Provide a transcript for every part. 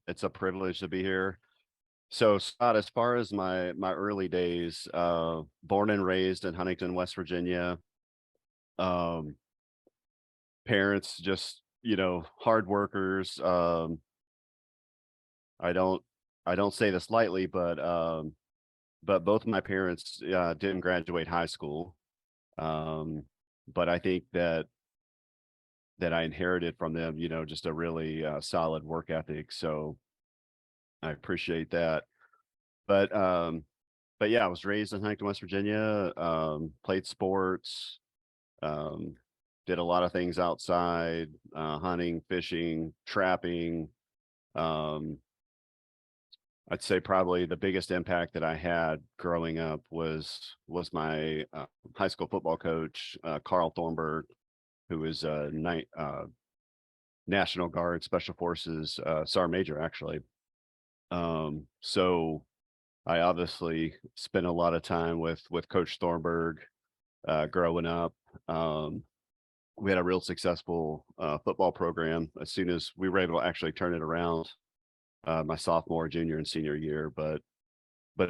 it's a privilege to be here. So Scott, as far as my early days, born and raised in Huntington, West Virginia, um, parents just, hard workers. I don't I don't say this lightly, but both of my parents didn't graduate high school. Um, but I think that I inherited from them, just a really solid work ethic. So I appreciate that. But but yeah, I was raised in Huntington, West Virginia. Played sports. Um, did a lot of things outside, hunting, fishing, trapping. Um, I'd say probably the biggest impact that I had growing up was my high school football coach, Carl Thornburg, who was a National Guard Special Forces Sergeant Major, actually. So I obviously spent a lot of time with Coach Thornburg growing up. Um, we had a real successful football program as soon as we were able to actually turn it around my sophomore, junior, and senior year. But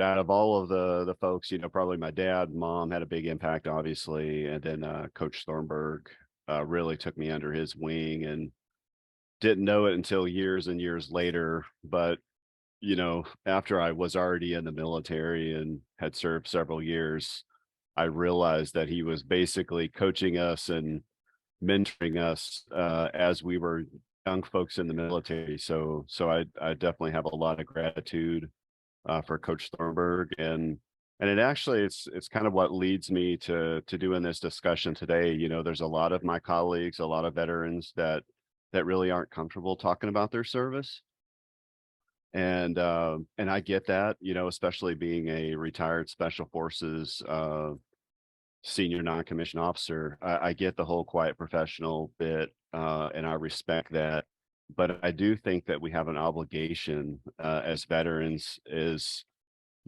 out of all of the folks, probably my dad, mom had a big impact, obviously, and then Coach Thornburg really took me under his wing and didn't know it until years and years later. But after I was already in the military and had served several years, I realized that he was basically coaching us and mentoring us as we were young folks in the military. So I definitely have a lot of gratitude for Coach Thornburg, and it's kind of what leads me to doing this discussion today. There's a lot of my colleagues, a lot of veterans that really aren't comfortable talking about their service. And I get that, especially being a retired special forces senior non-commissioned officer. I get the whole quiet professional bit, and I respect that. But I do think that we have an obligation as veterans is,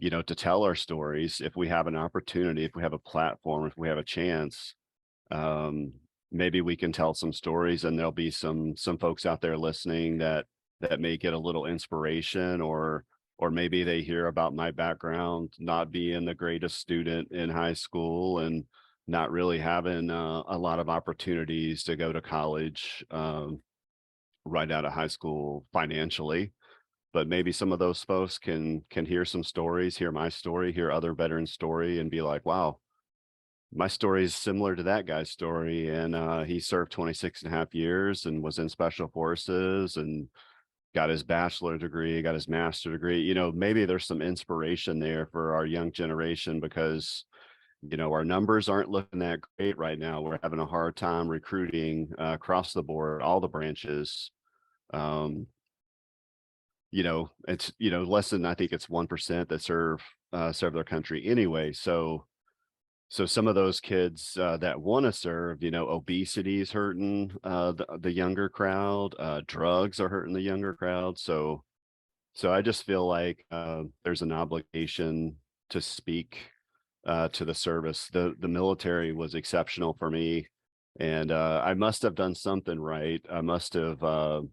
to tell our stories if we have an opportunity, if we have a platform, if we have a chance. Um, Maybe we can tell some stories, and there'll be some folks out there listening that may get a little inspiration, or maybe they hear about my background not being the greatest student in high school and not really having a lot of opportunities to go to college right out of high school financially. But maybe some of those folks can hear some stories, hear my story, hear other veterans' story, and be like, wow, my story is similar to that guy's story. And he served 26 and a half years and was in special forces and got his bachelor degree, got his master degree. Maybe there's some inspiration there for our young generation because, our numbers aren't looking that great right now. We're having a hard time recruiting across the board, all the branches. Um, it's, less than, I think it's 1% that serve their country anyway. So some of those kids that want to serve, obesity is hurting the younger crowd. Drugs are hurting the younger crowd. So I just feel like there's an obligation to speak to the service. The military was exceptional for me, and I must have done something right. I must have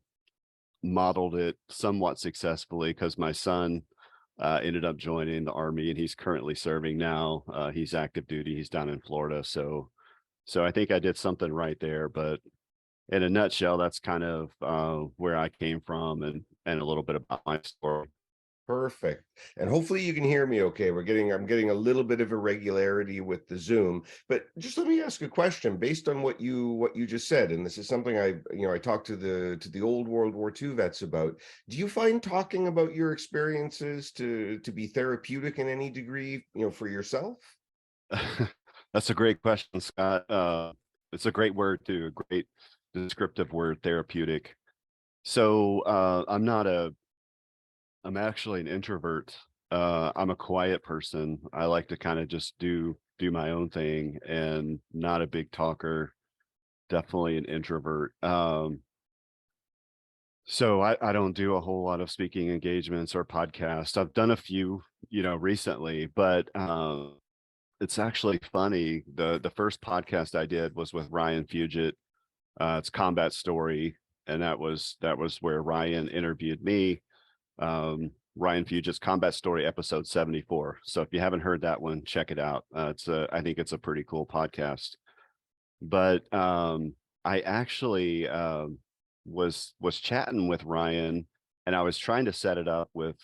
modeled it somewhat successfully because my son ended up joining the Army, and he's currently serving now. He's active duty. He's down in Florida. So I think I did something right there. But in a nutshell, that's kind of where I came from, and a little bit about my story. Perfect. And hopefully you can hear me okay. I'm getting a little bit of irregularity with the Zoom, but just let me ask a question based on what you just said. And this is something I talked to the old World War II vets about. Do you find talking about your experiences to be therapeutic in any degree, for yourself? That's a great question, Scott. It's a great word too, a great descriptive word, therapeutic. So I'm actually an introvert. I'm a quiet person. I like to kind of just do my own thing and not a big talker. Definitely an introvert. So I don't do a whole lot of speaking engagements or podcasts. I've done a few, recently, but it's actually funny. The first podcast I did was with Ryan Fugit. It's Combat Story. and that was where Ryan interviewed me. Ryan Fugit's Combat Story episode 74. So if you haven't heard that one, check it out. I think it's a pretty cool podcast. But I actually was chatting with Ryan, and I was trying to set it up with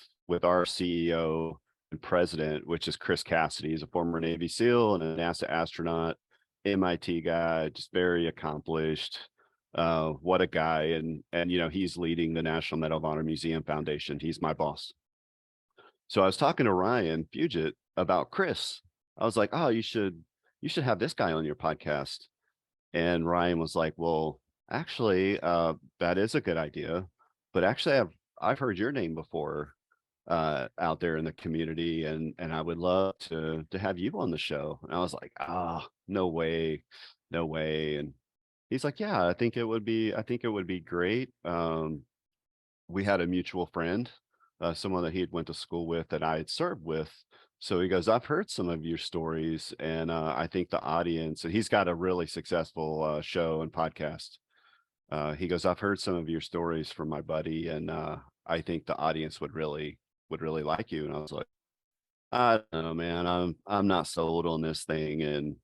our CEO and president, which is Chris Cassidy. He's a former Navy SEAL and a NASA astronaut, MIT guy, just very accomplished. What a guy. And he's leading the National Medal of Honor Museum Foundation. He's my boss. So I was talking to Ryan Fugit about Chris. I was like, oh, you should have this guy on your podcast. And Ryan was like, well, actually, that is a good idea. But actually, I've heard your name before out there in the community, and I would love to have you on the show. And I was like, no way, no way. And he's like, yeah, I think it would be great. We had a mutual friend, someone that he had went to school with that I had served with. So he goes, I've heard some of your stories, and I think the audience, and he's got a really successful show and podcast. He goes, I've heard some of your stories from my buddy, and I think the audience would really like you. And I was like, I don't know, man, I'm not sold on this thing. And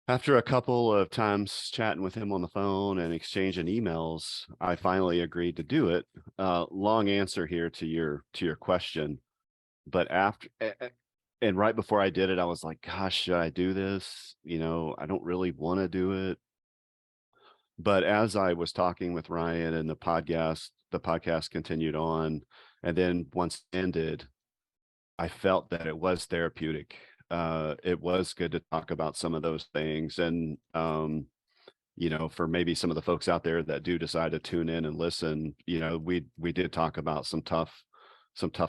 after a couple of times chatting with him on the phone and exchanging emails, I finally agreed to do it. Long answer here to your question, but and right before I did it, I was like, gosh, should I do this? I don't really want to do it. But as I was talking with Ryan and the podcast continued on, and then once it ended, I felt that it was therapeutic. It was good to talk about some of those things. And, for maybe some of the folks out there that do decide to tune in and listen, we did talk about some tough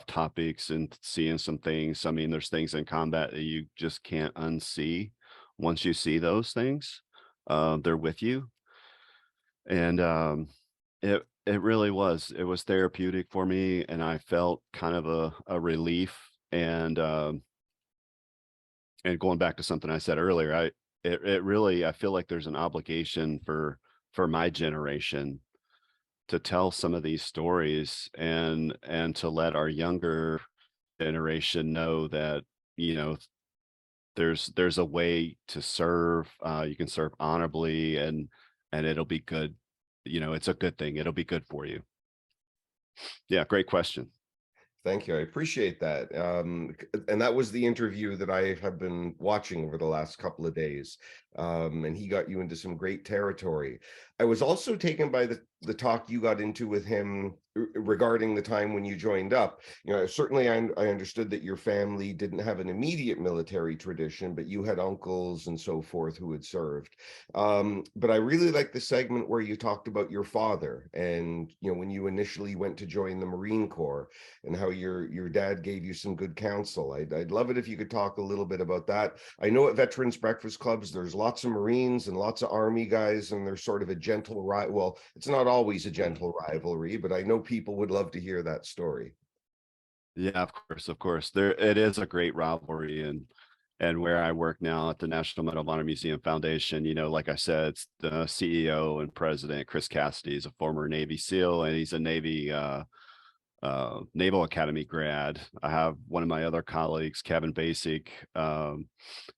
topics and seeing some things. I mean, there's things in combat that you just can't unsee. Once you see those things, they're with you. And it really it was therapeutic for me, and I felt kind of a relief. And going back to something I said earlier, it really, I feel like there's an obligation for my generation to tell some of these stories, and to let our younger generation know that, you know, there's a way to serve. You can serve honorably, and it'll be good. It's a good thing. It'll be good for you. Yeah, great question. Thank you. I appreciate that. And that was the interview that I have been watching over the last couple of days. And he got you into some great territory. I was also taken by the talk you got into with him regarding the time when you joined up. Certainly I understood that your family didn't have an immediate military tradition, but you had uncles and so forth who had served. But I really like the segment where you talked about your father and, when you initially went to join the Marine Corps, and how your dad gave you some good counsel. I'd love it if you could talk a little bit about that. I know at Veterans Breakfast Clubs, there's lots of Marines and lots of Army guys, and there's sort of a gentle well, it's not always a gentle rivalry, but I know people would love to hear that story. Yeah, of course, of course. There it is a great rivalry. And where I work now at the National Medal of Honor Museum Foundation, like I said, it's the CEO and president, Chris Cassidy, is a former Navy SEAL, and he's a Navy Naval Academy grad. I have one of my other colleagues, Kevin Basic.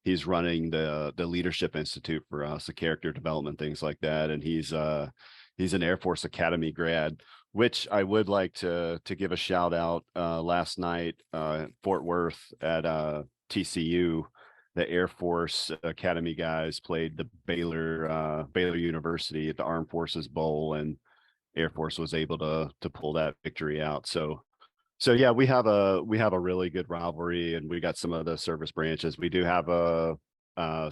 He's running the Leadership Institute for us, the character development, things like that. And he's an Air Force Academy grad, which I would like to give a shout out. Last night, Fort Worth at TCU, the Air Force Academy guys played the Baylor University at the Armed Forces Bowl, and Air Force was able to pull that victory out. So yeah, we have a really good rivalry, and we got some of the service branches. We do have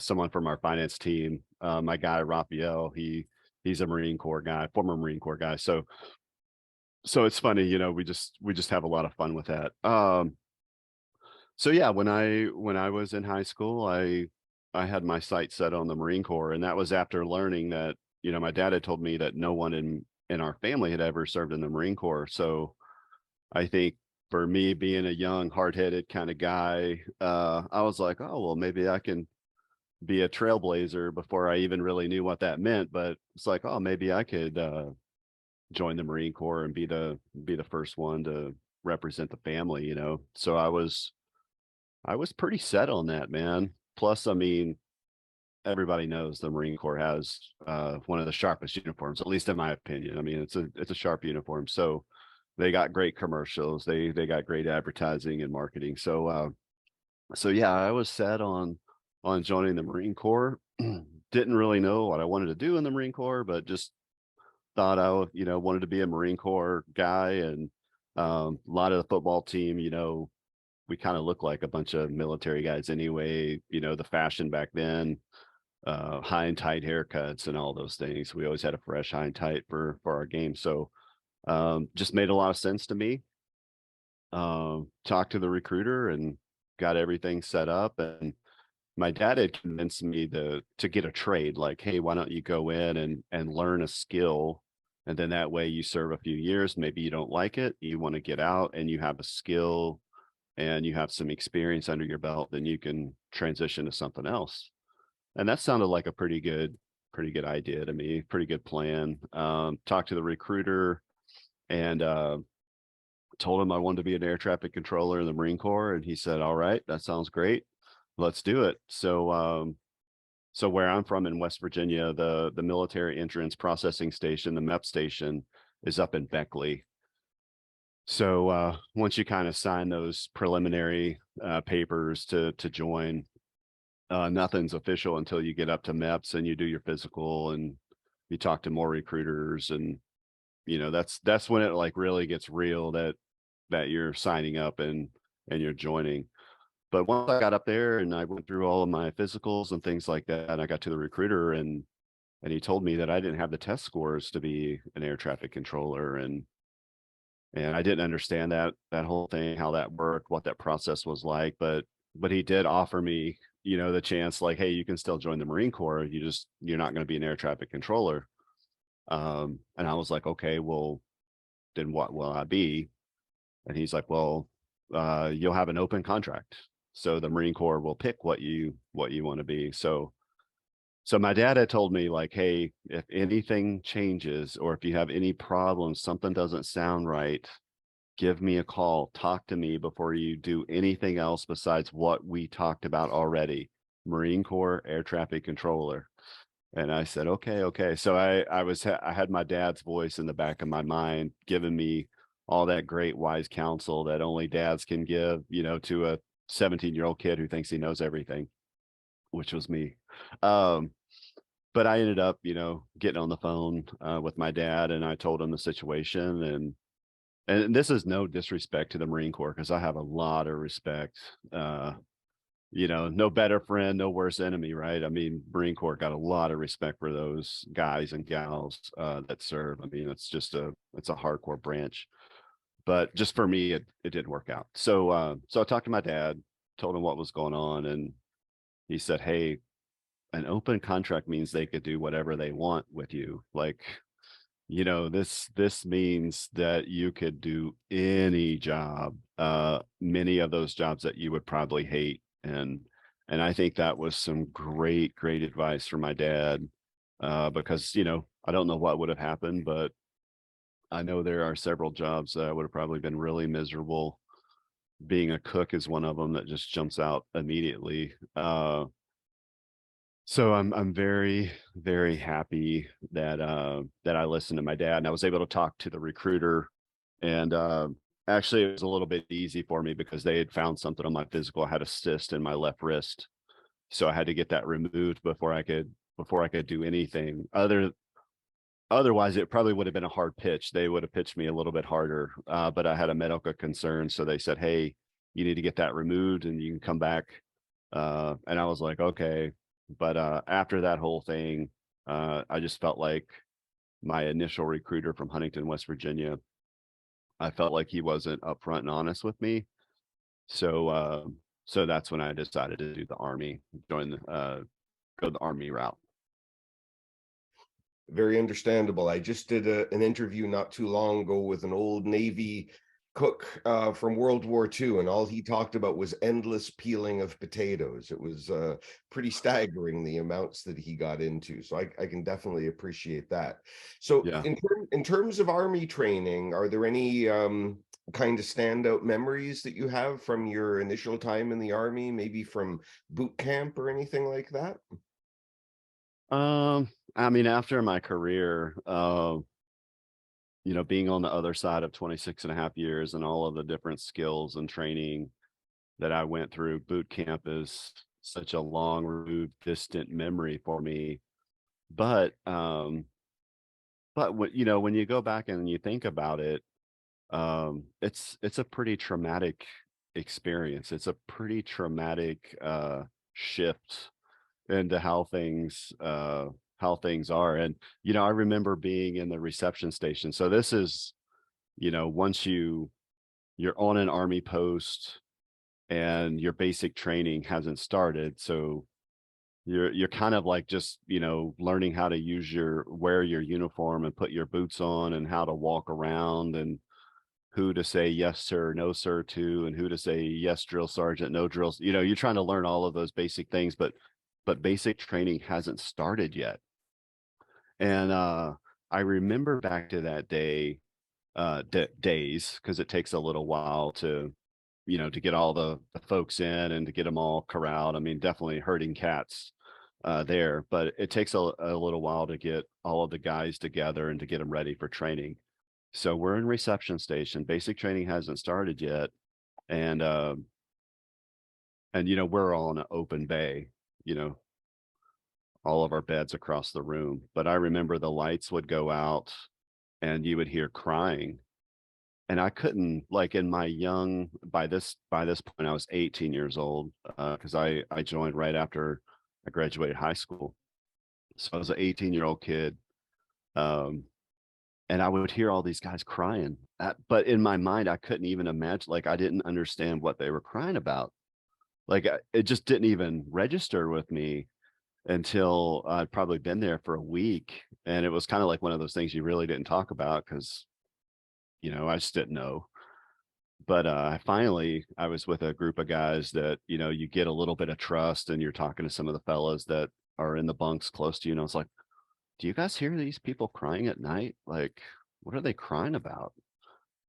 someone from our finance team, my guy Raphael. He's a Marine Corps guy, former Marine Corps guy. So it's funny, we just have a lot of fun with that. So yeah, when I was in high school, I had my sights set on the Marine Corps, and that was after learning that, my dad had told me that no one in our family had ever served in the Marine Corps. So I think for me, being a young, hard-headed kind of guy, I was like, oh, well, maybe I can be a trailblazer before I even really knew what that meant. But it's like, oh, maybe I could join the Marine Corps and be the first one to represent the family, you know. So I was pretty set on that, man. Plus, I mean, everybody knows the Marine Corps has one of the sharpest uniforms, at least in my opinion. I mean, it's a sharp uniform. So they got great commercials. They got great advertising and marketing. So so yeah, I was set on joining the Marine Corps. Didn't really know what I wanted to do in the Marine Corps, but just thought wanted to be a Marine Corps guy. And a lot of the football team, we kind of look like a bunch of military guys anyway. The fashion back then, high and tight haircuts and all those things. We always had a fresh high and tight for our game. So just made a lot of sense to me. Talked to the recruiter and got everything set up. And my dad had convinced me to get a trade, like, hey, why don't you go in and learn a skill, and then that way you serve a few years, maybe you don't like it, you want to get out, and you have a skill and you have some experience under your belt, then you can transition to something else. And that sounded like a pretty good idea to me, pretty good plan. Talked to the recruiter and told him I wanted to be an air traffic controller in the Marine Corps, and he said, all right, that sounds great, let's do it. So so where I'm from in West Virginia, the military entrance processing station, the MEP station, is up in Beckley. So once you kind of sign those preliminary papers to join, nothing's official until you get up to MEPS and you do your physical and you talk to more recruiters. And that's when it like really gets real that you're signing up and you're joining. But once I got up there and I went through all of my physicals and things like that, and I got to the recruiter and he told me that I didn't have the test scores to be an air traffic controller. And I didn't understand that whole thing, how that worked, what that process was like. But he did offer me, the chance, like, hey, you can still join the Marine Corps. You're not going to be an air traffic controller. And I was like, okay, well, then what will I be? And he's like, well, you'll have an open contract. So the Marine Corps will pick what you want to be. So my dad had told me, like, hey, if anything changes or if you have any problems, something doesn't sound right, give me a call, talk to me before you do anything else besides what we talked about already. Marine Corps air traffic controller. And I said, okay, okay. So I had my dad's voice in the back of my mind, giving me all that great wise counsel that only dads can give, to a 17-year-old kid who thinks he knows everything, which was me. Um, but I ended up, getting on the phone with my dad, and I told him the situation. And this is no disrespect to the Marine Corps, because I have a lot of respect. No better friend, no worse enemy, right? I mean, Marine Corps got a lot of respect for those guys and gals that serve. I mean, it's a hardcore branch. But just for me, it didn't work out. So I talked to my dad, told him what was going on, and he said, hey, an open contract means they could do whatever they want with you. Like, this means that you could do any job, many of those jobs that you would probably hate. And I think that was some great advice from my dad, because I don't know what would have happened, but I know there are several jobs that I would have probably been really miserable. Being a cook is one of them that just jumps out immediately. So I'm very happy that I listened to my dad, and I was able to talk to the recruiter. And actually it was a little bit easy for me because they had found something on my physical. I had a cyst in my left wrist. So I had to get that removed before I could do anything otherwise. It probably would have been a hard pitch. They would have pitched me a little bit harder. But I had a medical concern. So they said, hey, you need to get that removed and you can come back. And I was like, okay. But after that whole thing, I just felt like my initial recruiter from Huntington, West Virginia, I felt like he wasn't upfront and honest with me. So so that's when I decided to do the Army, go the Army route. Very understandable. I just did an interview not too long ago with an old Navy cook from World War II, and all he talked about was endless peeling of potatoes. It was pretty staggering the amounts that he got into. So I can definitely appreciate that. So Yeah. in terms of army training, are there any kind of standout memories that you have from your initial time in the army, maybe from boot camp or anything like that? I mean, after my career, being on the other side of 26 and a half years and all of the different skills and training that I went through, boot camp is such a long removed distant memory for me. But when you go back and you think about it, it's a pretty traumatic experience. It's a pretty traumatic shift into how things are. And I remember being in the reception station. So this is, once you're on an army post and your basic training hasn't started. So you're kind of like just, learning how to wear your uniform and put your boots on and how to walk around and who to say yes sir, no sir to, and who to say yes drill sergeant, no drills. You're trying to learn all of those basic things, but basic training hasn't started yet. And I remember back to that day, days, because it takes a little while to get all the folks in and to get them all corralled. I mean, definitely herding cats there, but it takes a little while to get all of the guys together and to get them ready for training. So we're in reception station. Basic training hasn't started yet, and we're all in an open bay. You know, all of our beds across the room. But I remember the lights would go out, and you would hear crying. And I couldn't, like, in my young by this point I was 18 years old, because I joined right after I graduated high school. So I was an 18-year-old kid, um, and I would hear all these guys crying. But in my mind, I couldn't even imagine, like, I didn't understand what they were crying about. Like, it just didn't even register with me until I'd probably been there for a week, and it was kinda like one of those things you really didn't talk about because I just didn't know. But I was with a group of guys that you get a little bit of trust, and you're talking to some of the fellas that are in the bunks close to you, and I was like, "Do you guys hear these people crying at night? Like, what are they crying about?"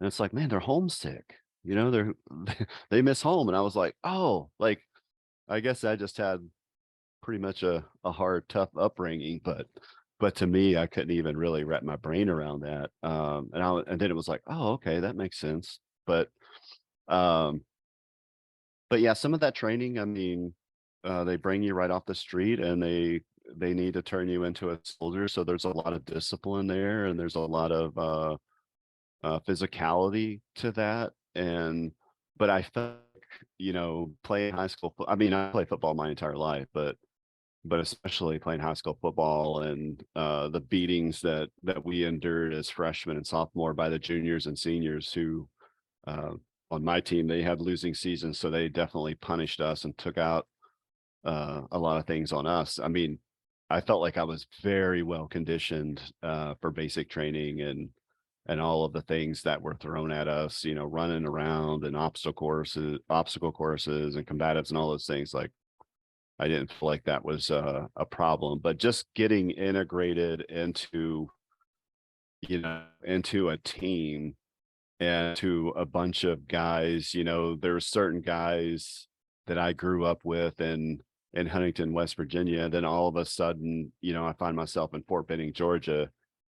And it's like, "Man, they're homesick. They're they miss home." And I was like, "Oh, like, I guess I just had pretty much a hard, tough upbringing." But to me, I couldn't even really wrap my brain around that. And then it was like, "Oh, okay, that makes sense." But um, but yeah, some of that training, I mean, they bring you right off the street, and they need to turn you into a soldier. So there's a lot of discipline there, and there's a lot of physicality to that. But I felt like, playing high school. I mean, I played football my entire life, but especially playing high school football and the beatings that we endured as freshmen and sophomore by the juniors and seniors who, uh, on my team, they had losing seasons, so they definitely punished us and took out a lot of things on us. I mean, I felt like I was very well conditioned for basic training and all of the things that were thrown at us, running around and obstacle courses and combatives and all those things. Like, I didn't feel like that was a problem, but just getting integrated into a team and to a bunch of guys. There's certain guys that I grew up with in Huntington, West Virginia. Then all of a sudden, I find myself in Fort Benning, Georgia,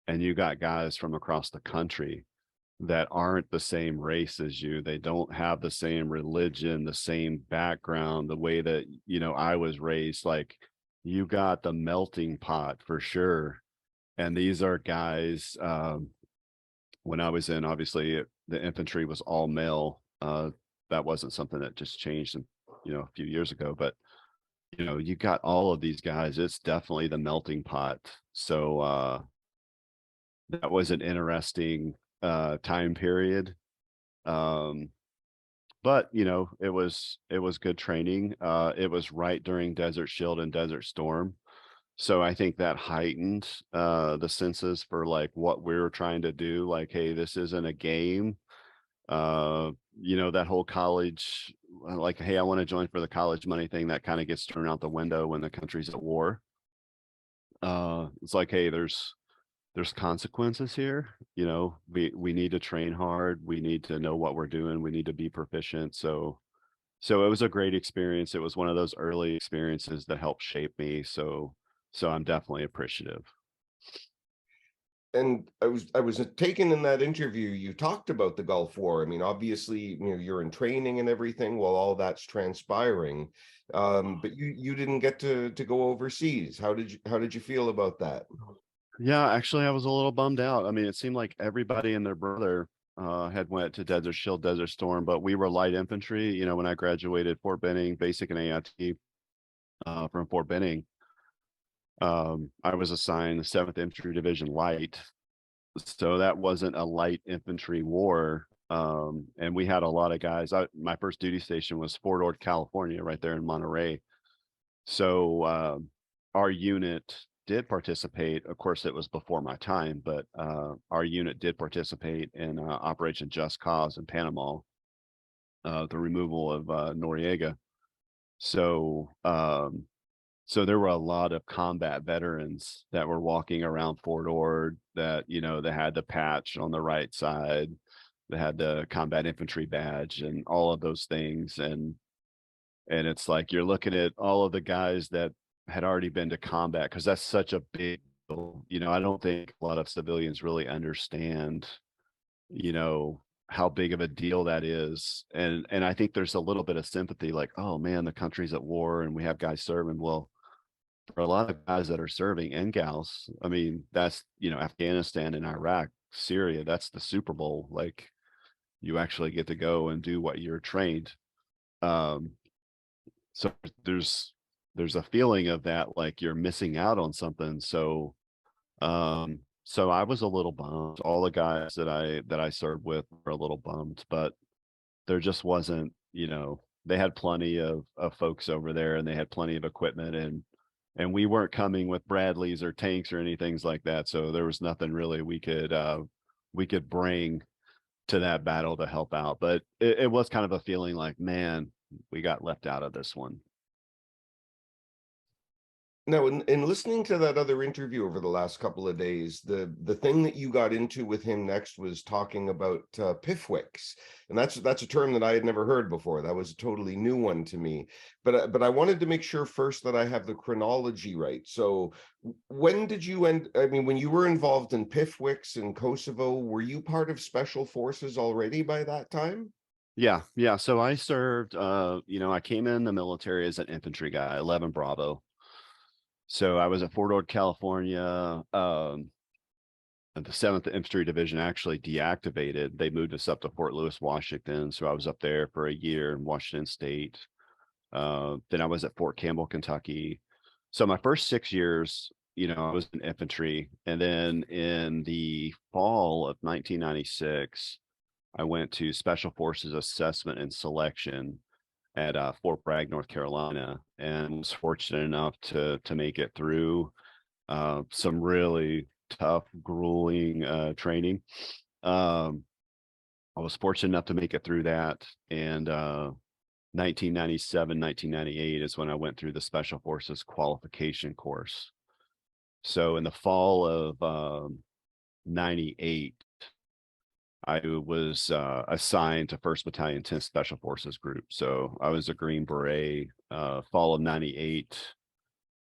and you got guys from across the country that aren't the same race as you. They don't have the same religion, the same background, the way that, I was raised. Like, you got the melting pot for sure. And these are guys, when I was in, obviously, the infantry was all male. That wasn't something that just changed, a few years ago. But you got all of these guys. It's definitely the melting pot. So that was an interesting time period. Um, but it was good training. It was right during Desert Shield and Desert Storm. So I think that heightened the senses for like what we were trying to do. Like, hey, this isn't a game. That whole college, like, hey, I want to join for the college money thing, that kind of gets thrown out the window when the country's at war. It's like, hey, there's consequences here. We need to train hard. We need to know what we're doing. We need to be proficient. So it was a great experience. It was one of those early experiences that helped shape me. So I'm definitely appreciative. And I was taken in that interview, you talked about the Gulf War. I mean, obviously, you're in training and everything while all that's transpiring. But you didn't get to go overseas. How did you feel about that? Yeah, actually, I was a little bummed out. I mean, it seemed like everybody and their brother had went to Desert Shield, Desert Storm, but we were light infantry. When I graduated Fort Benning, basic and AIT from Fort Benning, I was assigned the 7th Infantry Division Light. So that wasn't a light infantry war. And we had a lot of guys. My first duty station was Fort Ord, California, right there in Monterey. So our unit did participate. Of course, it was before my time, but our unit did participate in Operation Just Cause in Panama, the removal of Noriega. So so there were a lot of combat veterans that were walking around Fort Ord that, they had the patch on the right side, they had the combat infantry badge and all of those things. And it's like you're looking at all of the guys that had already been to combat, because that's such a big deal. I don't think a lot of civilians really understand, you know, how big of a deal that is. And I think there's a little bit of sympathy, like, oh man, the country's at war and we have guys serving. Well, for a lot of guys that are serving, and gals, I mean, that's, Afghanistan and Iraq, Syria, that's the Super Bowl. Like, you actually get to go and do what you're trained. Um, so there's a feeling of that, like you're missing out on something. So I was a little bummed. All the guys that I served with were a little bummed, but there just wasn't, they had plenty of folks over there and they had plenty of equipment, and we weren't coming with Bradleys or tanks or anything like that. So there was nothing really we could bring to that battle to help out. But it was kind of a feeling like, man, we got left out of this one. Now, in listening to that other interview over the last couple of days, the thing that you got into with him next was talking about PIFWICs, and that's a term that I had never heard before. That was a totally new one to me. But I wanted to make sure first that I have the chronology right. So, when did you end? I mean, when you were involved in PIFWICs in Kosovo, were you part of Special Forces already by that time? Yeah, yeah. So I served, I came in the military as an infantry guy, 11 Bravo. So I was at Fort Ord, California. And the 7th Infantry Division actually deactivated. They moved us up to Fort Lewis, Washington. So I was up there for a year in Washington State. Then I was at Fort Campbell, Kentucky. So my first 6 years, I was in infantry. And then in the fall of 1996, I went to Special Forces Assessment and Selection at Fort Bragg, North Carolina, and was fortunate enough to make it through some really tough, grueling training. Um, I was fortunate enough to make it through that, and 1997, 1998 is when I went through the Special Forces qualification course. So in the fall of 98, I was assigned to 1st Battalion 10th Special Forces Group. So I was a Green Beret fall of 98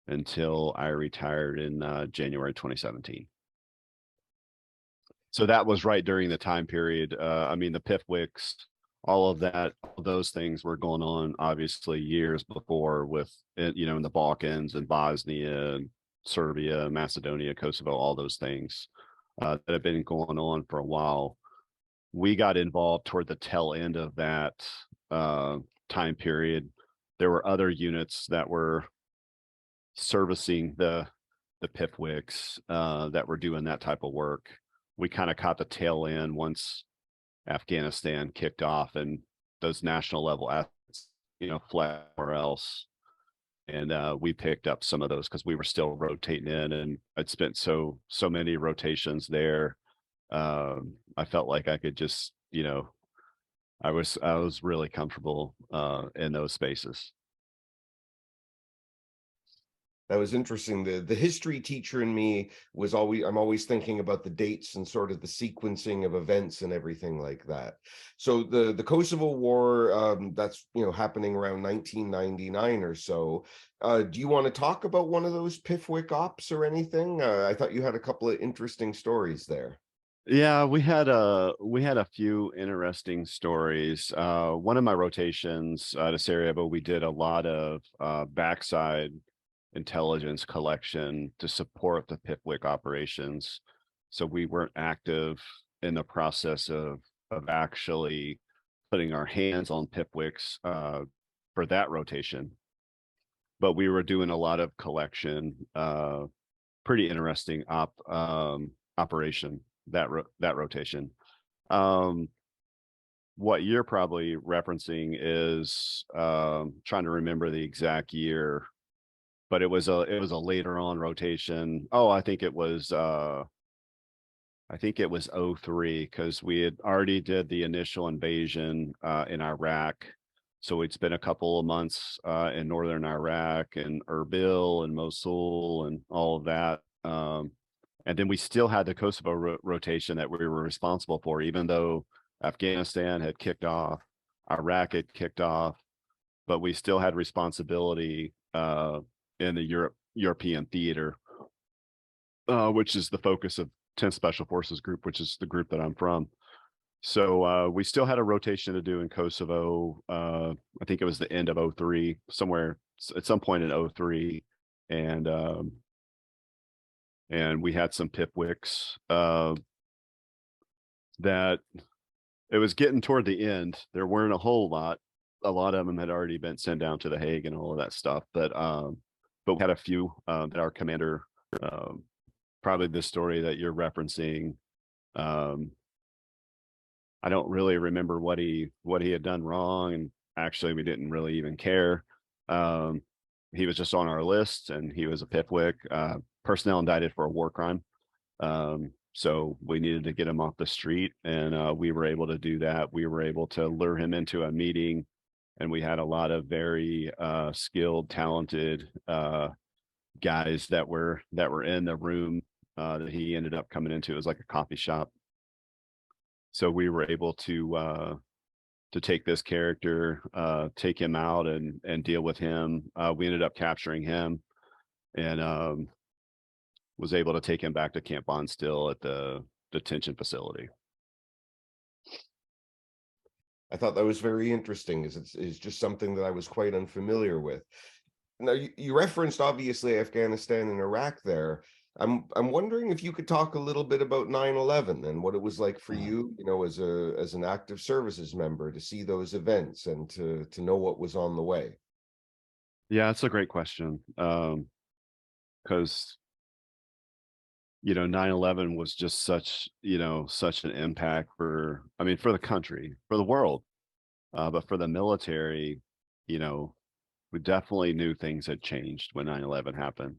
until I retired in January 2017. So that was right during the time period. I mean, the PIFWICs, all of that, all those things were going on obviously years before with, in the Balkans and Bosnia and Serbia, Macedonia, Kosovo, all those things that have been going on for a while. We got involved toward the tail end of that time period. There were other units that were servicing the PIFWICs that were doing that type of work. We kind of caught the tail end once Afghanistan kicked off and those national level athletes, fled somewhere else. And we picked up some of those because we were still rotating in, and I'd spent so many rotations there. I felt like I could just, I was really comfortable in those spaces. That was interesting. The history teacher in me was always I'm always thinking about the dates and sort of the sequencing of events and everything like that. So the Kosovo War, that's happening around 1999 or so. Do you want to talk about one of those Pifwick ops or anything? I thought you had a couple of interesting stories there. Yeah, we had a few interesting stories. One of my rotations to Sarajevo, we did a lot of backside intelligence collection to support the Pipwick operations. So we weren't active in the process of actually putting our hands on Pipwicks for that rotation, but we were doing a lot of collection. Pretty interesting operation that rotation. Um, what you're probably referencing is trying to remember the exact year, but it was a later on rotation. Oh, I think it was '03 because we had already did the initial invasion in Iraq. So we'd spent a couple of months in northern Iraq and Erbil and Mosul and all of that. And then we still had the Kosovo rotation that we were responsible for, even though Afghanistan had kicked off, Iraq had kicked off, but we still had responsibility in the European theater, which is the focus of 10th Special Forces Group, which is the group that I'm from. So we still had a rotation to do in Kosovo. I think it was the end of '03, somewhere at some point in '03, and and we had some Pipwicks that it was getting toward the end. There weren't a whole lot. A lot of them had already been sent down to the Hague and all of that stuff, but we had a few that our commander, um, probably the story that you're referencing. Um, I don't really remember what he had done wrong, and actually, we didn't really even care. Um, he was just on our list, and he was a Pipwick. Personnel indicted for a war crime. So we needed to get him off the street, and we were able to do that. We were able to lure him into a meeting, and we had a lot of very skilled, talented guys that were in the room that he ended up coming into. It was like a coffee shop, so we were able to take this character, take him out and deal with him. We ended up capturing him and was able to take him back to Camp Bondstill at the detention facility. I thought that was very interesting, as it's just something that I was quite unfamiliar with. Now, you referenced obviously Afghanistan and Iraq there. I'm wondering if you could talk a little bit about 9/11 and what it was like for you, as an active services member to see those events and to know what was on the way. Yeah, that's a great question. Because 9/11 was just such an impact for, I mean, for the country, for the world, but for the military, you know, we definitely knew things had changed when 9/11 happened.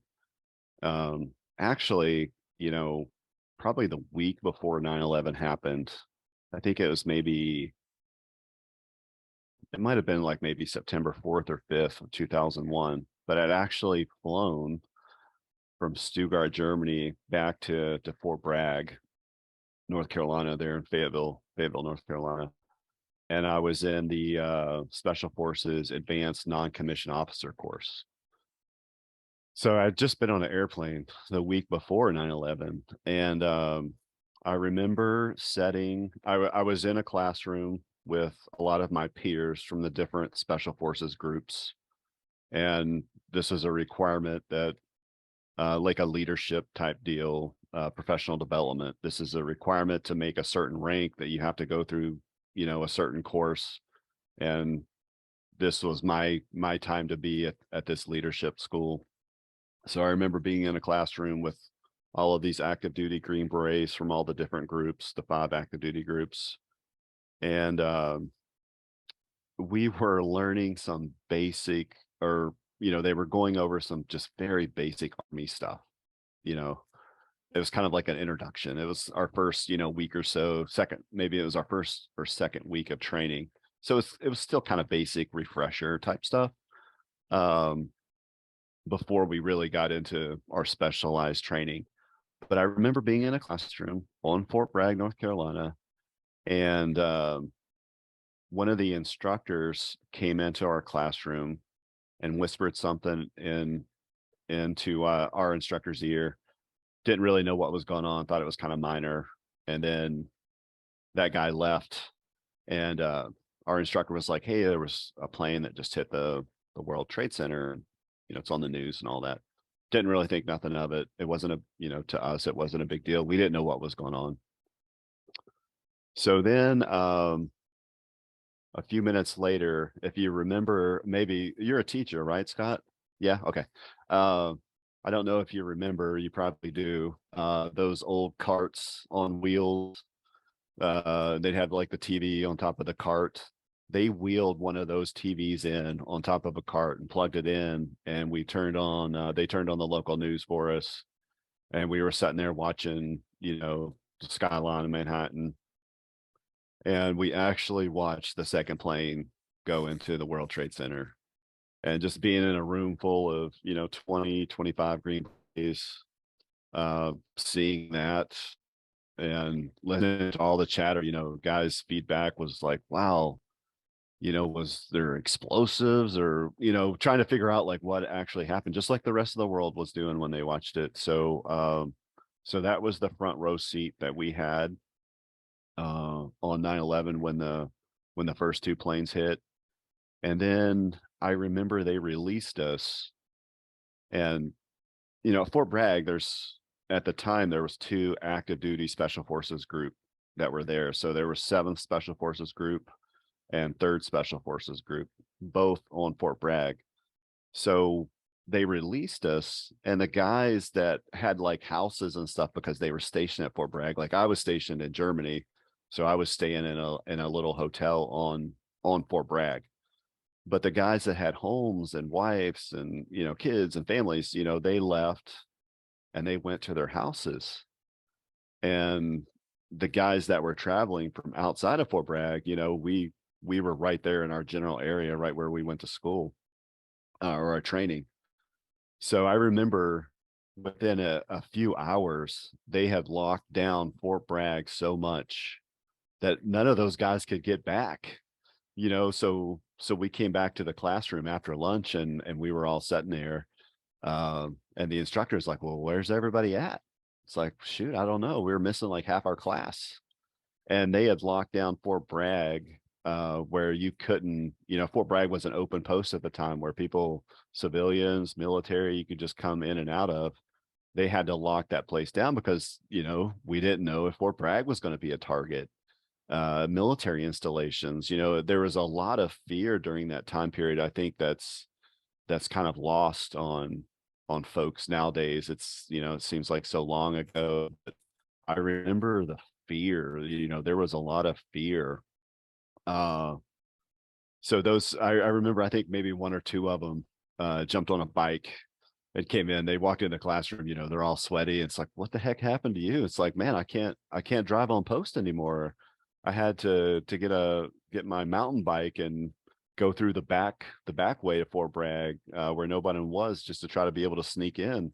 Actually, probably the week before 9/11 happened, I think it might have been like maybe September 4th or 5th of 2001, but I'd actually flown from Stuttgart, Germany back to Fort Bragg, North Carolina, there in Fayetteville, North Carolina. And I was in the Special Forces Advanced Non-Commissioned Officer course. So I'd just been on an airplane the week before 9/11, and I remember I was in a classroom with a lot of my peers from the different special forces groups, and this is a requirement that, like a leadership type deal, professional development. This is a requirement to make a certain rank that you have to go through, a certain course, and this was my time to be at this leadership school. So I remember being in a classroom with all of these active duty Green Berets from all the different groups, the 5 active duty groups. And we were learning some basic, or, they were going over some just very basic Army stuff, you know. it was kind of like an introduction. It was our first, week or so, second, maybe it was our first or second week of training. So it was still kind of basic refresher type stuff. Um, before we really got into our specialized training. But I remember being in a classroom on Fort Bragg, North Carolina, and one of the instructors came into our classroom and whispered something into our instructor's ear. Didn't really know what was going on, thought it was kind of minor. And then that guy left, and our instructor was like, "Hey, there was a plane that just hit the World Trade Center. And, it's on the news and all that." Didn't really think nothing of it. It wasn't to us, it wasn't a big deal. We didn't know what was going on. So then, a few minutes later, if you remember, maybe you're a teacher, right, Scott? Yeah. Okay. Uh, I don't know if you remember, you probably do, those old carts on wheels. They'd have like the TV on top of the cart. They wheeled one of those TVs in on top of a cart and plugged it in, and they turned on the local news for us, and we were sitting there watching, the skyline of Manhattan, and we actually watched the second plane go into the World Trade Center. And just being in a room full of, 20, 25 Green Berets, seeing that and listening to all the chatter, guys' feedback was like, wow, was there explosives, or, trying to figure out like what actually happened, just like the rest of the world was doing when they watched it. So that was the front row seat that we had on 9/11 when the first two planes hit. And then I remember they released us, and Fort Bragg, at the time there was two active duty special forces group that were there. So there was 7th Special Forces Group and 3rd Special Forces Group, both on Fort Bragg. So they released us, and the guys that had like houses and stuff, because they were stationed at Fort Bragg, like I was stationed in Germany, so I was staying in a little hotel on Fort Bragg. But the guys that had homes and wives and, kids and families, they left and they went to their houses. And the guys that were traveling from outside of Fort Bragg, we were right there in our general area, right where we went to school, or our training. So I remember within a few hours, they had locked down Fort Bragg so much that none of those guys could get back. So we came back to the classroom after lunch, and we were all sitting there, and the instructor's like, "Well, where's everybody at?" It's like, "Shoot, I don't know, we were missing like half our class." And they had locked down Fort Bragg, where you couldn't, Fort Bragg was an open post at the time where people, civilians, military, you could just come in and out of. They had to lock that place down because, we didn't know if Fort Bragg was going to be a target. Military installations, there was a lot of fear during that time period. I think that's kind of lost on folks nowadays. It's, it seems like so long ago, but I remember the fear. There was a lot of fear. uh so those, I remember, I think maybe one or two of them jumped on a bike and came in. They walked in the classroom, they're all sweaty. It's like, what the heck happened to you? It's like, man, I can't drive on post anymore. I had to get my mountain bike and go through the back way of Fort Bragg, where nobody was, just to try to be able to sneak in.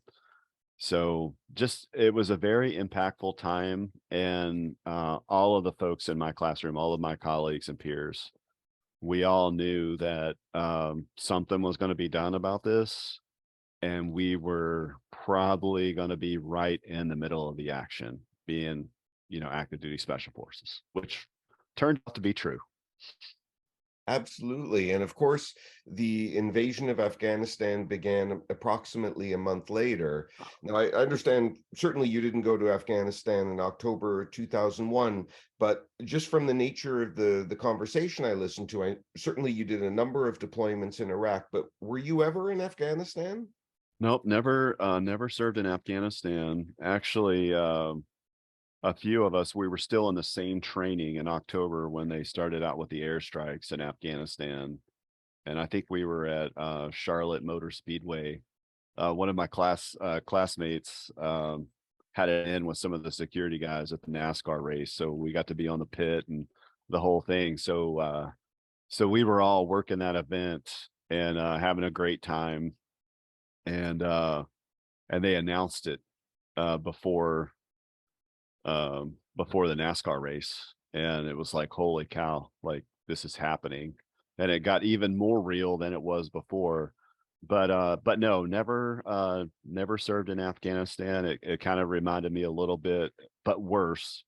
So just, it was a very impactful time. And all of the folks in my classroom, all of my colleagues and peers, we all knew that something was going to be done about this, and we were probably going to be right in the middle of the action, being, active duty special forces, which turned out to be true. Absolutely. And of course, the invasion of Afghanistan began approximately a month later. Now, I understand certainly you didn't go to Afghanistan in October 2001, but just from the nature of the conversation I listened to, certainly you did a number of deployments in Iraq, but were you ever in Afghanistan? Nope, never served in Afghanistan. Actually, a few of us, we were still in the same training in October when they started out with the airstrikes in Afghanistan. And I think we were at Charlotte Motor Speedway. One of my classmates, had it in with some of the security guys at the NASCAR race. So we got to be on the pit and the whole thing. So we were all working that event and having a great time. And and they announced it before before the NASCAR race, and it was like, holy cow, like this is happening. And it got even more real than it was before. But no, never served in Afghanistan. It kind of reminded me a little bit, but worse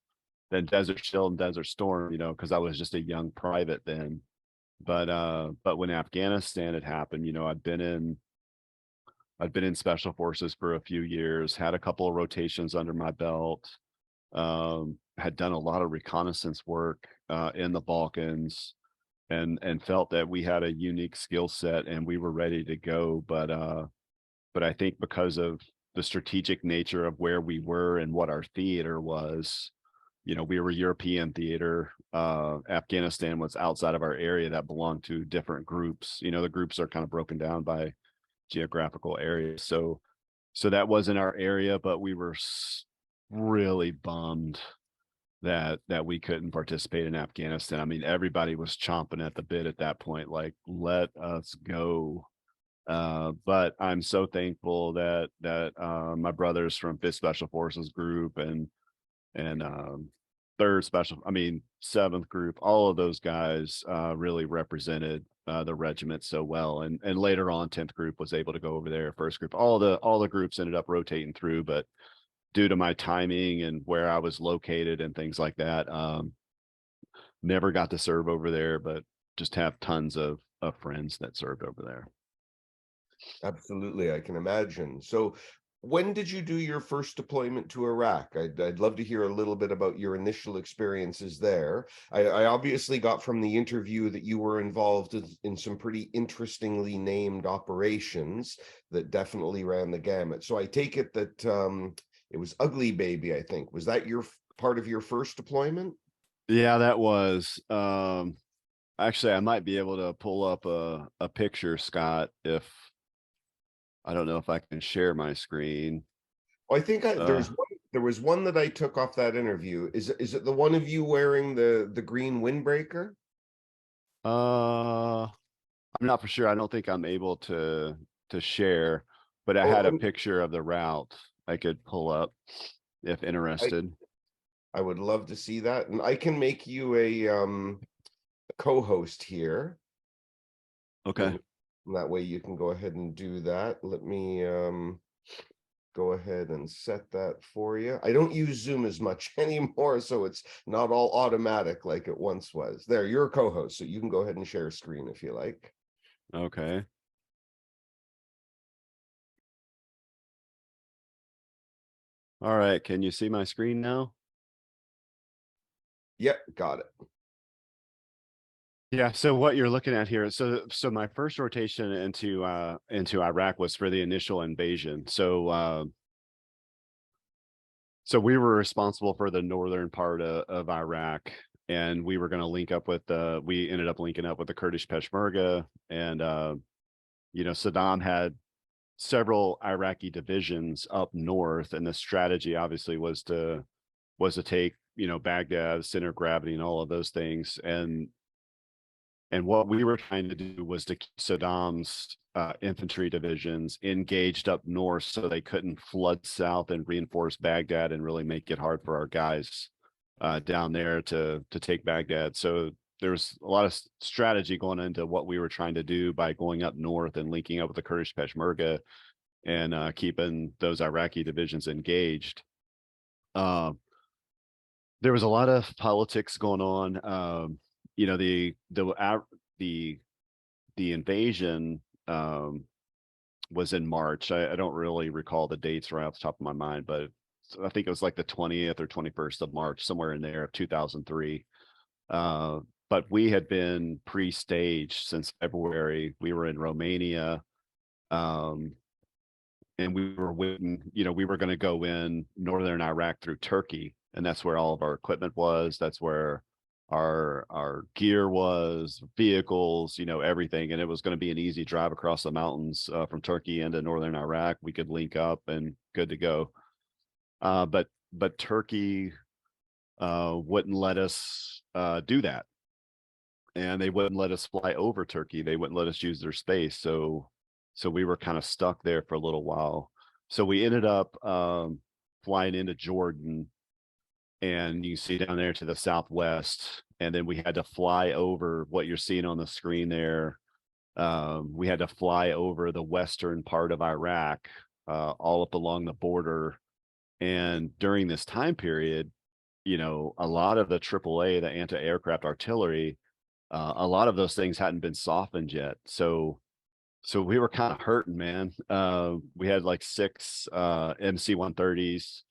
than Desert Shield and Desert Storm, because I was just a young private then. But when Afghanistan had happened, I'd been in special forces for a few years, had a couple of rotations under my belt, had done a lot of reconnaissance work in the Balkans, and felt that we had a unique skill set and we were ready to go. But I think because of the strategic nature of where we were and what our theater was, we were European theater. Afghanistan was outside of our area that belonged to different groups. The groups are kind of broken down by geographical areas. So that wasn't our area, but we were really bummed that we couldn't participate in Afghanistan. I mean, everybody was chomping at the bit at that point, like, let us go. But I'm so thankful that my brothers from 5th Special Forces Group and 3rd Special, I mean 7th Group, all of those guys really represented the regiment so well. And later on, 10th Group was able to go over there. 1st Group, all the groups ended up rotating through, but due to my timing and where I was located and things like that, never got to serve over there, but just have tons of friends that served over there. Absolutely, I can imagine. So when did you do your first deployment to Iraq? I'd love to hear a little bit about your initial experiences there. I obviously got from the interview that you were involved in some pretty interestingly named operations that definitely ran the gamut. So I take it that it was Ugly Baby, I think. Was that your part of your first deployment? Yeah, that was. Actually, I might be able to pull up a picture, Scott, if I don't know if I can share my screen. Oh, I think Uh, there was one that I took off that interview. Is it the one of you wearing the green windbreaker? I'm not for sure. I don't think I'm able to share, but I Oh, had a picture of the route I could pull up if I interested. I would love to see that, and I can make you a co-host here. Let Okay. me, that way you can go ahead and do that. Let me go ahead and set that for you. I don't use Zoom as much anymore, so it's not all automatic like it once was. There, you're a co-host, so you can go ahead and share screen if you like. Okay. All right. Can you see my screen now? Yep, got it. Yeah, so what you're looking at here, so my first rotation into Iraq was for the initial invasion. So we were responsible for the northern part of Iraq, and we were going to link up with we ended up linking up with the Kurdish Peshmerga, and Saddam had several Iraqi divisions up north, and the strategy obviously was to take Baghdad, center of gravity, and all of those things, and what we were trying to do was to keep Saddam's infantry divisions engaged up north so they couldn't flood south and reinforce Baghdad and really make it hard for our guys down there to take Baghdad. So there's a lot of strategy going into what we were trying to do by going up north and linking up with the Kurdish Peshmerga and keeping those Iraqi divisions engaged. Um, there was a lot of politics going on. You know, the the invasion was in March. I don't really recall the dates right off the top of my mind, but I think it was like the 20th or 21st of March, somewhere in there of 2003. Uh, but we had been pre-staged since February. We were in Romania. Um, and we were waiting, we were going to go in northern Iraq through Turkey, and that's where all of our equipment was. That's where our gear was, vehicles, everything. And it was going to be an easy drive across the mountains from Turkey into northern Iraq. We could link up and good to go. But Turkey wouldn't let us do that, and they wouldn't let us fly over Turkey. They wouldn't let us use their space. So we were kind of stuck there for a little while. So we ended up flying into Jordan, and you see down there to the southwest, and then we had to fly over what you're seeing on the screen there. We had to fly over the western part of Iraq, all up along the border. And during this time period, a lot of the AAA, the anti-aircraft artillery, a lot of those things hadn't been softened yet. So we were kind of hurting, man. We had like 6 MC-130s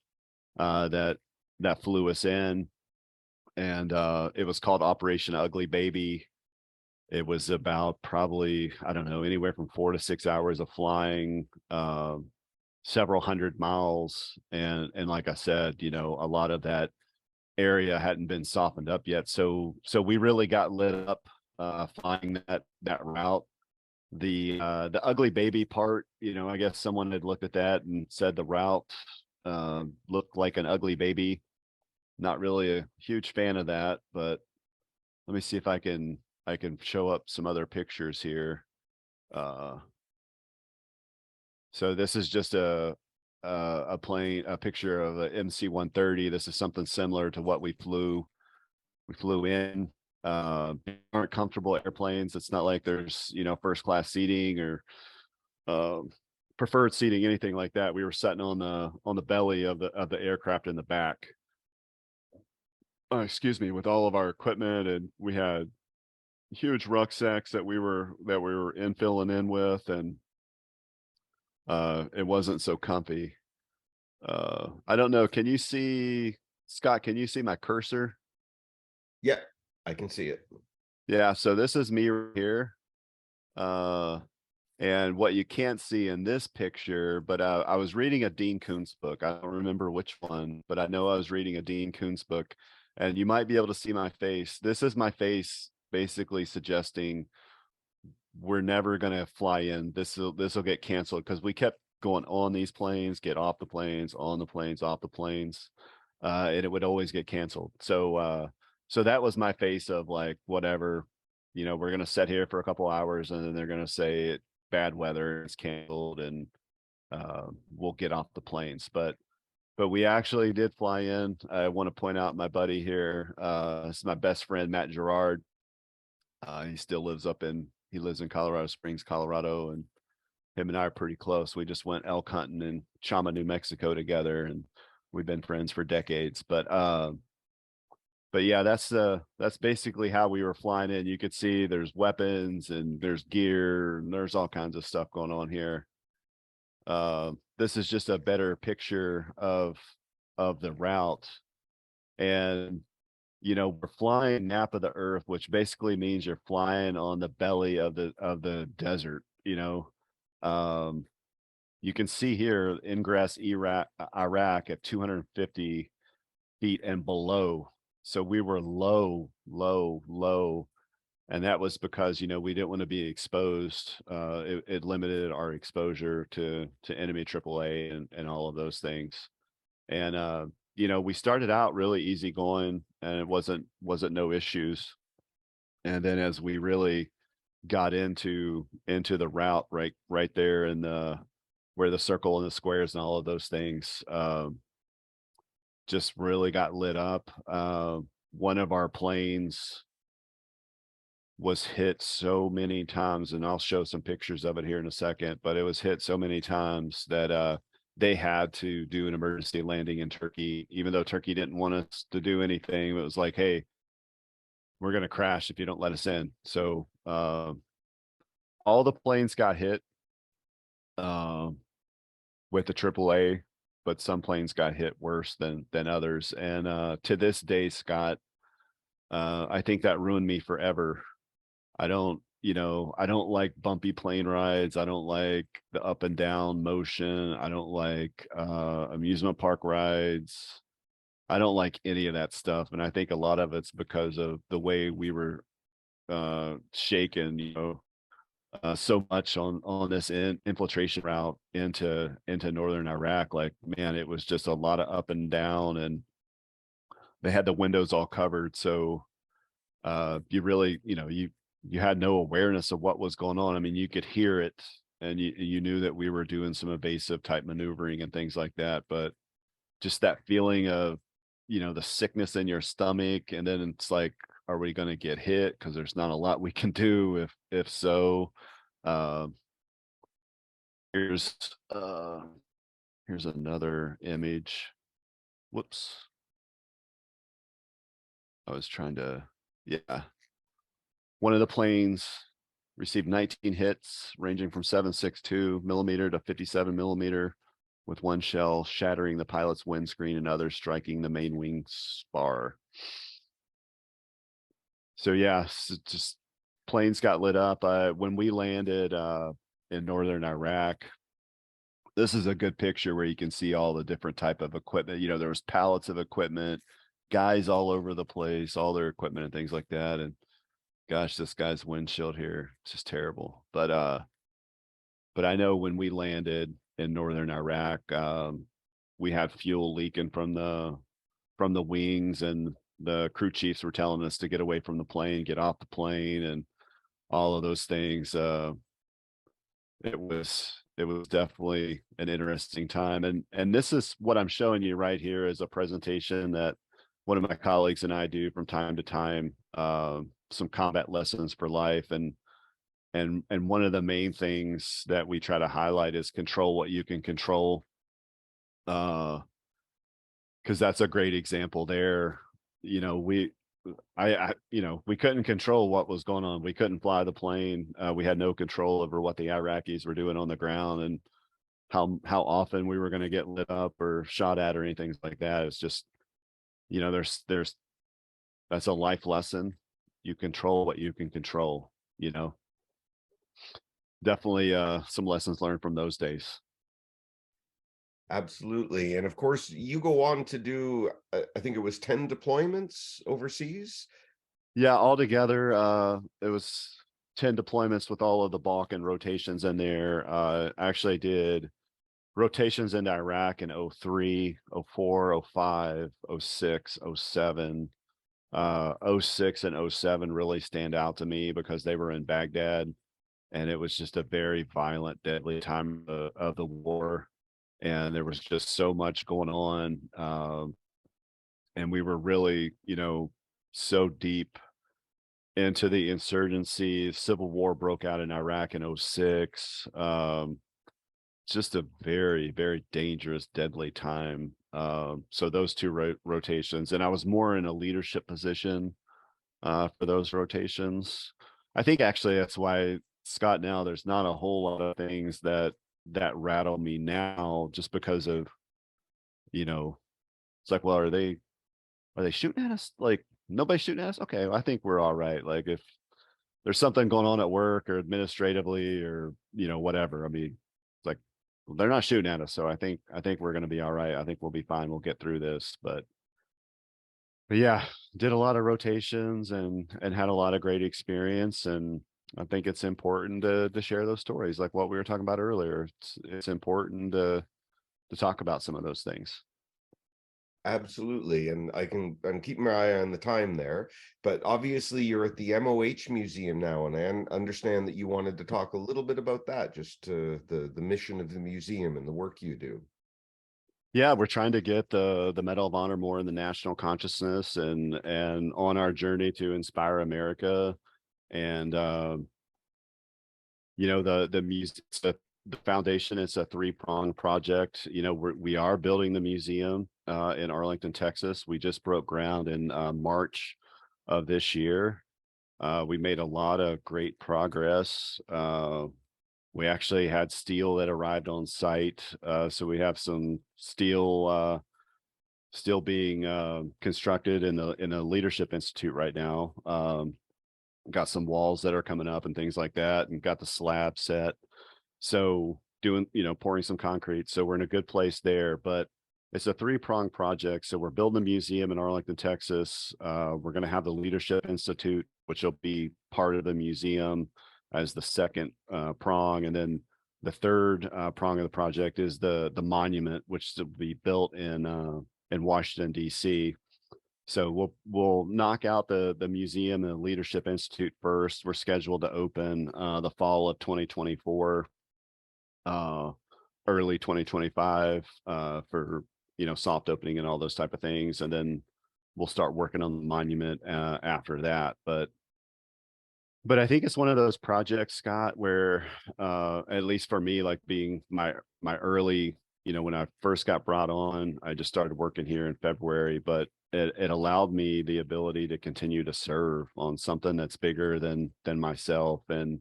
that flew us in, and it was called Operation Ugly Baby. It was about probably, I don't know, anywhere from 4 to 6 hours of flying, several hundred miles, and like I said, a lot of that area hadn't been softened up yet. So we really got lit up flying that route. The Ugly Baby part, I guess someone had looked at that and said the route looked like an ugly baby. Not really a huge fan of that, but let me see if I can show up some other pictures here. Uh, so this is just a plane, a picture of a MC-130. This is something similar to what we flew. We flew in. They aren't comfortable airplanes. It's not like there's first class seating or um, preferred seating, anything like that. We were sitting on the belly of the aircraft in the back. Excuse me, with all of our equipment, and we had huge rucksacks that we were filling in with, and it wasn't so comfy. I don't know. Can you see, Scott? Can you see my cursor? Yeah, I can see it. Yeah. So this is me right here. Uh, and what you can't see in this picture, but I was reading a Dean Koontz book. I don't remember which one, but I know I was reading a Dean Koontz book, and you might be able to see my face. This is my face, basically suggesting we're never going to fly in. This will get canceled, because we kept going on these planes, get off the planes, on the planes, off the planes, and it would always get canceled. So that was my face of like, whatever, we're going to sit here for a couple hours, and then they're going to say bad weather, it's canceled, and we'll get off the planes. But we actually did fly in. I want to point out my buddy here. It's my best friend, Matt Gerard. He still he lives in Colorado Springs, Colorado, and him and I are pretty close. We just went elk hunting in Chama, New Mexico together, and we've been friends for decades. But yeah, that's basically how we were flying in. You could see there's weapons and there's gear and there's all kinds of stuff going on here. This is just a better picture of the route. And we're flying nap of the earth, which basically means you're flying on the belly of the desert. You can see here ingress Iraq at 250 feet and below. So we were low, low, low. And that was because, we didn't want to be exposed. It limited our exposure to enemy AAA and all of those things. And we started out really easy going, and it wasn't no issues. And then as we really got into the route, right there in the where the circle and the squares and all of those things, just really got lit up. One of our planes was hit so many times, and I'll show some pictures of it here in a second, but it was hit so many times that they had to do an emergency landing in Turkey, even though Turkey didn't want us to do anything. It was like, hey, we're going to crash if you don't let us in. So all the planes got hit with the AAA, but some planes got hit worse than others. And to this day, Scott, I think that ruined me forever. I don't like bumpy plane rides. I don't like the up and down motion. I don't like amusement park rides. I don't like any of that stuff. And I think a lot of it's because of the way we were shaken, so much on this infiltration route into northern Iraq. Like, man, it was just a lot of up and down, and they had the windows all covered. So you really, you had no awareness of what was going on. I mean, you could hear it, and you knew that we were doing some evasive type maneuvering and things like that. But just that feeling of, the sickness in your stomach, and then it's like, are we going to get hit? Because there's not a lot we can do if so. Um, here's here's another image. Whoops. I was trying to, yeah. One of the planes received 19 hits, ranging from 7.62 millimeter to 57 millimeter, with one shell shattering the pilot's windscreen and others striking the main wing spar. So yeah, just planes got lit up. When we landed in northern Iraq, this is a good picture where you can see all the different type of equipment. There was pallets of equipment, guys all over the place, all their equipment and things like that. And gosh, this guy's windshield here, it's just terrible. But I know when we landed in northern Iraq, we had fuel leaking from the wings, and the crew chiefs were telling us to get away from the plane, get off the plane, and all of those things. It was definitely an interesting time, and this is what I'm showing you right here is a presentation that one of my colleagues and I do from time to time, some combat lessons for life. And one of the main things that we try to highlight is control what you can control, because that's a great example there. You know, we we couldn't control what was going on. We couldn't fly the plane. We had no control over what the Iraqis were doing on the ground, and how often we were going to get lit up or shot at or anything like that. It's just, there's that's a life lesson. You control what you can control, you know. Definitely some lessons learned from those days. Absolutely. And of course, you go on to do, I think it was 10 deployments overseas. Yeah, altogether, it was 10 deployments with all of the Balkan rotations in there. Actually did rotations into Iraq in '03, '04, '05, '06, '07. '06 and '07 really stand out to me because they were in Baghdad, and it was just a very violent, deadly time of the war. And there was just so much going on. And we were really, so deep into the insurgency. Civil war broke out in Iraq in '06. Just a very, very dangerous, deadly time. So those two rotations, and I was more in a leadership position for those rotations. I think actually that's why, Scott, now there's not a whole lot of things that rattle me now, just because of, it's like, well, are they shooting at us? Like, nobody's shooting at us? Okay, well, I think we're all right. Like, if there's something going on at work or administratively or, whatever, I mean, it's like, well, they're not shooting at us. So I think we're going to be all right. I think we'll be fine. We'll get through this. But yeah, did a lot of rotations and had a lot of great experience. And I think it's important to share those stories, like what we were talking about earlier. It's important to talk about some of those things. Absolutely. And I'm keeping my eye on the time there, but obviously you're at the MOH Museum now, and I understand that you wanted to talk a little bit about that, just the mission of the museum and the work you do. Yeah, we're trying to get the Medal of Honor more in the national consciousness, and on our journey to inspire America. And the music, the foundation is a three-pronged project. We are building the museum in Arlington, Texas. We just broke ground in March of this year. We made a lot of great progress. We actually had steel that arrived on site, so we have some steel still being constructed in a leadership institute right now. Got some walls that are coming up and things like that, and got the slab set. So doing, pouring some concrete. So we're in a good place there, but it's a three-pronged project. So we're building a museum in Arlington, Texas. We're going to have the Leadership Institute, which will be part of the museum. as the second prong, and then the third prong of the project is the monument, which will be built in Washington D.C. So we'll knock out the museum and the Leadership Institute first. We're scheduled to open the fall of 2024, uh, early 2025 for soft opening and all those type of things, and then we'll start working on the monument after that. But I think it's one of those projects, Scott, where at least for me, like being my early, when I first got brought on, I just started working here in February, but it allowed me the ability to continue to serve on something that's bigger than myself. And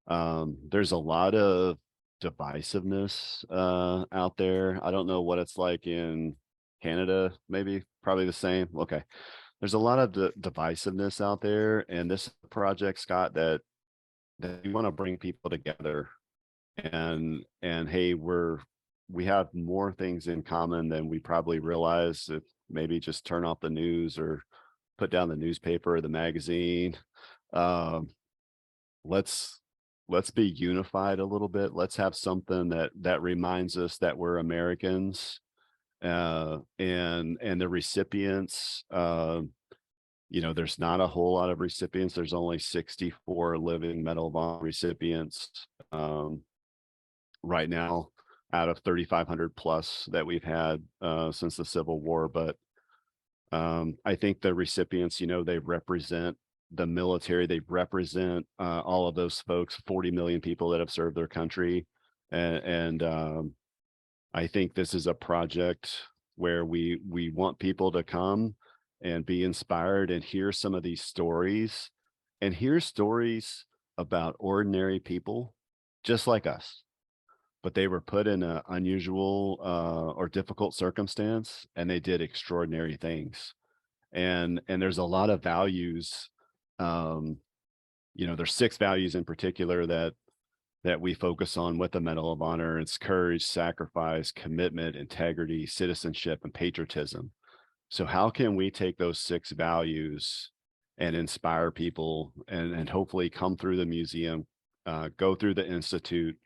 there's a lot of divisiveness out there. I don't know what it's like in Canada, maybe probably the same. Okay. There's a lot of divisiveness out there, and this project, Scott, that we want to bring people together, and hey, we have more things in common than we probably realize. If maybe just turn off the news or put down the newspaper or the magazine. Um, let's be unified a little bit. Let's have something that reminds us that we're Americans, and the recipients. There's not a whole lot of recipients. There's only 64 living Medal of Honor recipients right now out of 3,500 plus that we've had since the Civil War. But I think the recipients, they represent the military. They represent all of those folks, 40 million people that have served their country. And I think this is a project where we want people to come and be inspired and hear some of these stories, and hear stories about ordinary people just like us, but they were put in an unusual or difficult circumstance, and they did extraordinary things. And there's a lot of values. Um, there's 6 values in particular that we focus on with the Medal of Honor. It's courage, sacrifice, commitment, integrity, citizenship, and patriotism. So how can we take those 6 values and inspire people, and hopefully come through the museum, go through the institute,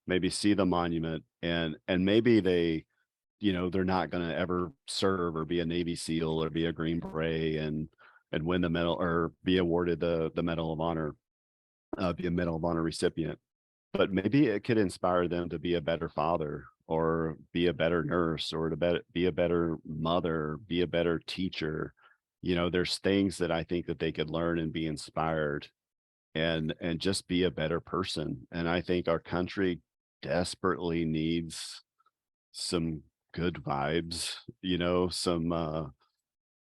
maybe see the monument, and maybe they're not going to ever serve or be a Navy SEAL or be a Green Beret and win the medal or be awarded the Medal of Honor, be a Medal of Honor recipient, but maybe it could inspire them to be a better father or be a better nurse or be a better mother, be a better teacher. There's things that I think that they could learn and be inspired, and just be a better person. And I think our country desperately needs some good vibes,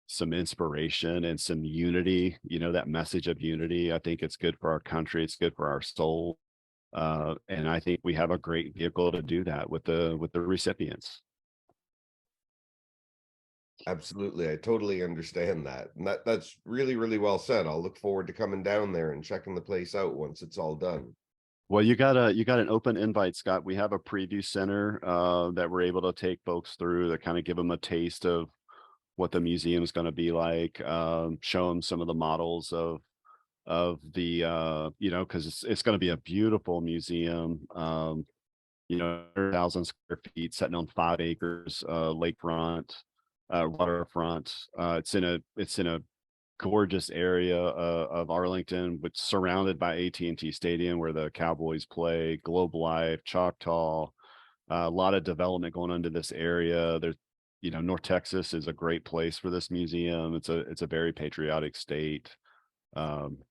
some inspiration and some unity, that message of unity. I think it's good for our country. It's good for our soul. And I think we have a great vehicle to do that with the recipients. Absolutely. I totally understand that. And that's really, really well said. I'll look forward to coming down there and checking the place out once it's all done. Well, you got an open invite, Scott. We have a preview center that we're able to take folks through to kind of give them a taste of what the museum's going to be like, show them some of the models of the because it's going to be a beautiful museum. 100,000 square feet, sitting on 5 acres, lakefront, waterfront. It's in a gorgeous area of Arlington, which surrounded by AT&T Stadium, where the Cowboys play, Globe Life, Choctaw. A lot of development going into this area. There's, North Texas is a great place for this museum. It's a very patriotic state.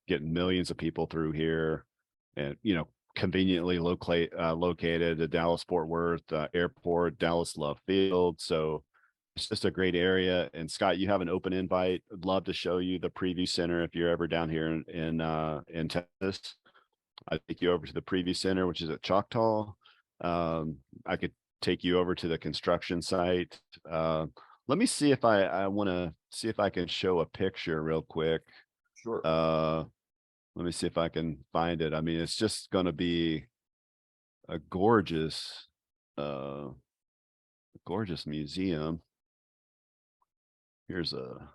Getting millions of people through here, and conveniently located at Dallas Fort Worth Airport, Dallas Love Field. So it's just a great area. And Scott, you have an open invite. I'd love to show you the preview center if you're ever down here in Texas. I'd take you over to the preview center, which is at Choctaw. I could take you over to the construction site. Let me see if I want to see if I can show a picture real quick. Sure. Let me see if I can find it. I mean, it's just going to be a uh, gorgeous museum. Here's a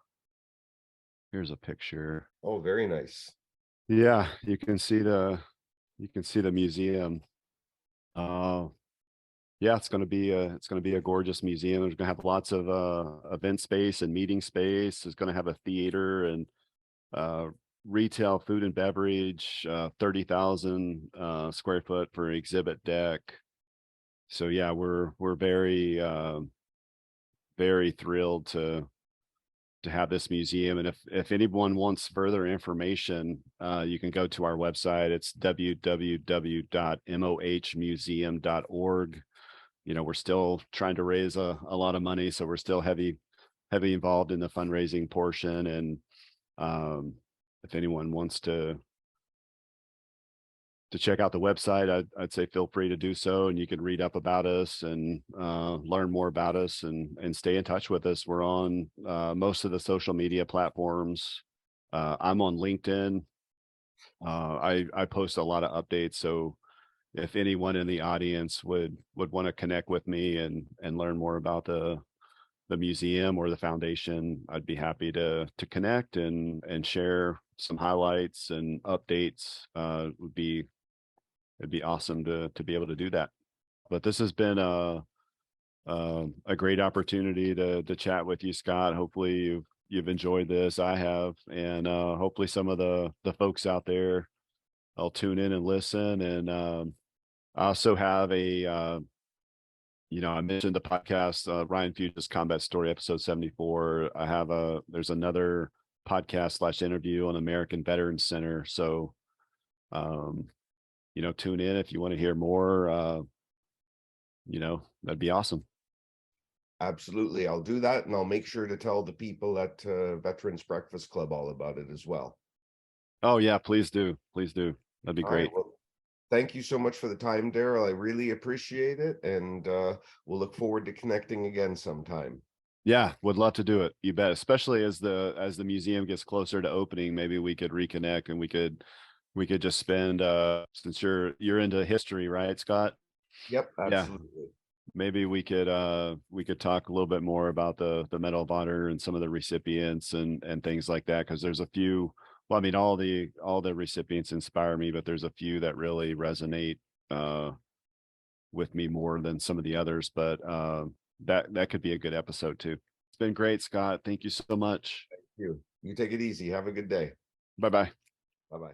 picture. Oh, very nice. Yeah, you can see You can see the museum. Uh, yeah, it's gonna be a gorgeous museum. It's gonna have lots of event space and meeting space. It's gonna have a theater and uh retail food and beverage, 30,000 square foot for exhibit deck. So yeah, we're very very thrilled to have this museum. And if anyone wants further information, you can go to our website. It's www.mohmuseum.org. You know, we're still trying to raise a lot of money, so we're still heavy involved in the fundraising portion. And um, if anyone wants to check out the website, I'd say feel free to do so, and you can read up about us and learn more about us and stay in touch with us. We're on most of the social media platforms. I'm on LinkedIn. I post a lot of updates, so if anyone in the audience would want to connect with me and learn more about the museum or the foundation, I'd be happy to connect and share some highlights and updates. It'd be awesome to be able to do that. But this has been a great opportunity to chat with you, Scott. Hopefully you've enjoyed this. I have, and hopefully some of the folks out there will tune in and listen. And I also have a I mentioned the podcast, Ryan Fugit's Combat Story, episode 74. I have there's another podcast slash interview on American Veterans Center. So um, tune in if you want to hear more. That'd be awesome. Absolutely. I'll do that, and I'll make sure to tell the people at Veterans Breakfast Club all about it as well. Oh yeah, please do. Please do. That'd be All right. great. Well, thank you so much for the time, Darrell. I really appreciate it, and we'll look forward to connecting again sometime. Yeah, would love to do it. You bet. Especially as the museum gets closer to opening, maybe we could reconnect and we could just spend since you're into history, right, Scott? Yep, Yeah, absolutely. maybe we could talk a little bit more about the Medal of Honor and some of the recipients and things like that, because there's a few. Well, I mean, all the recipients inspire me, but there's a few that really resonate uh with me more than some of the others. But that could be a good episode too. It's been great, Scott. Thank you so much. You take it easy. Have a good day. Bye bye. Bye bye.